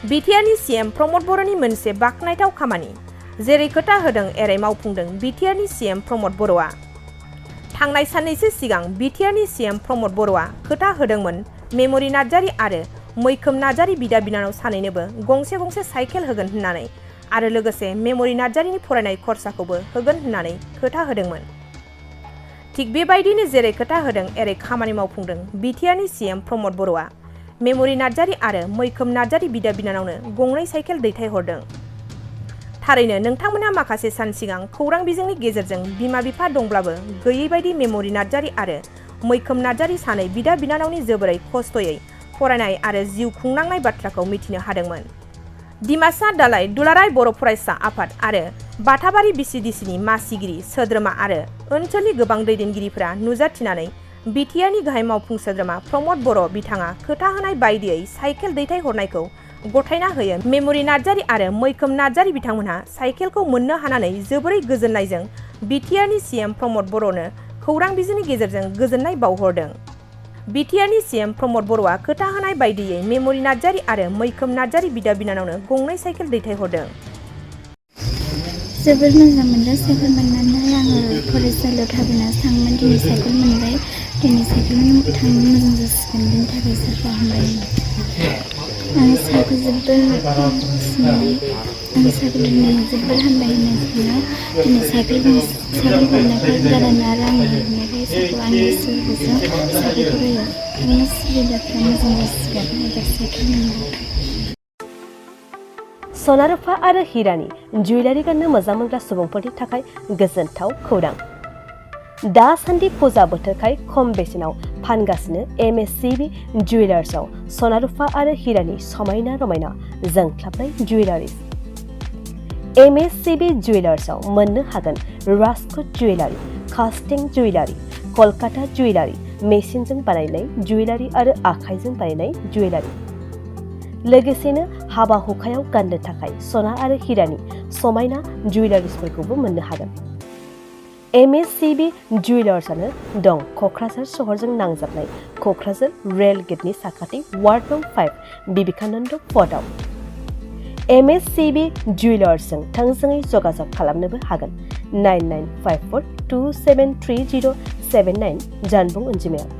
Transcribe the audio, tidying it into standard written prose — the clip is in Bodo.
बिटिआरनि सीएम प्रमद बर'नि मोनसे बाखनायथाव खामानि जेरै खोथा होदों एरै मावफुंदों बिटिआरनि सीएम प्रमद बर'आ। थांनाय साननैसो सिगां बिटिआरनि सीएम प्रमद बर'आ खोथा होदोंमोन मेम'रि नार्जारि आरो मैखोम नार्जारि बिदा बिनानाव सानैनोबो गंसे गंसे साइकेल होगोन होननानै आरो लोगोसे मेम'रि नार्जारिनि फरायनाय खरसाखौबो होगोन होननानै खोथा होदोंमोन। थिग बेबायदिनो जेरै खोथा होदों एरै खामानि मावफुंदों बिटिआरनि सीएम प्रमद बर'आ मेम'रि नार्जारि आरो मैखोम नार्जारि बिदा बिनानावनो गंनै साइकेल दैथायहरदों। थारैनो नोंथांमोनहा माखासे सान सिगां खौरां बिजोंनि गेजेरजों बिमा बिफा दंब्लाबो गैयै बायदि मेम'रि नार्जारि आरो मैखोम नार्जारि सानै बिदा बिनानावनि जोबोरै खस्थ'यै फरायनाय आरो जिउ खुंनांनाय बाथ्राखौ मिथिनो हादोंमोन। डिमासा दालाइ दुलाराय बर' फरायसा आफाद आरो बाथाबारि बिसिडिसिनि मासिगिरि सोद्रोमा आरो ओनसोलनि गोबां दैदेनगिरिफोरा नुजाथिनानै बिटिआरनि गाहाय मावफुं सोद्रोमा प्रमद बर' बिथाङा खोथा होनाय बायदियै साइकेल दैथायहरनायखौ गथायना होयो। मेम'रि नार्जारि आरो मैखोम नार्जारि बिथांमोनहा साइकेलखौ मोननो हानानै जोबोरै गोजोननायजों बिटिआरनि सीएम प्रमद बर'नो खौरां बिजोंनि गेजेरजों गोजोननाय बावहरदों। बिटिआरनि सीएम प्रमद बर'आ खोथा होनाय बायदियै मेम'रि नार्जारि आरो मैखोम नार्जारि बिदा बिनानावनो गंनै साइकेल दैथायहरदों। जोबोर मोजां मोनदों साइकेल मोननानै आङो फरायसालियाव थाबायनासो थाङोमोन दिनै साइकेल मोनबाय दिनै साइकेल थांनो मोजां जासिगोन बेनि थाखाय सारखौ हामबाय आं सारखौ जोबोर सिनाय आं सारखौ दिनै जोबोर हामबाय होनना सानो दिनै साइकेल हरनायखाय गारानो आरो आंनो हरनायखाय सारखौ आंनि गोसो गोसो साबायखर होयो आंनि सुबिदाफ्रा मोजां जासिगोन आरो साइकेल मोनबाय। सना रुफा आरो हिरानि जुवेलारि गाननो मोजां मोनग्रा सुबुंफोरनि थाखाय गोजोनथाव खौरां। दासान्दि फुजा बोथोरखाय खम बेसेनाव फानगासिनो एमएससीबी जुवेलार्सआव सना रुफा आरो हिरानि समायना रमायना जोंख्लाबनाय जुवेलारिज। एमएससीबी जुवेलार्सआव मोननो हागोन राजकोट जुवेलारि, कास्टिं जुवेलारि, कलकाता जुवेलारि, मेसिनजों बानायनाय जुवेलारि आरो आखाइजों बानायनाय जुवेलारि। लोगोसेनो हाबा हुखायाव गाननो थाखाय सना आरो हिरानि समायना जुवेलारिसफोरखौबो मोननो हागोन। एमएससीबी जुवेलार्सआनो दं क'क्राझार सहरजों नांजाबनाय क'क्राझार रेल गेटनि साखाथि वार्ड नं 5 बिबेकानन्द पथआव। एमएससीबी जुवेलार्सजों थोंजोङै जगाजग खालामनोबो हागोन 9954273079 जानबुं अनजिमायाव।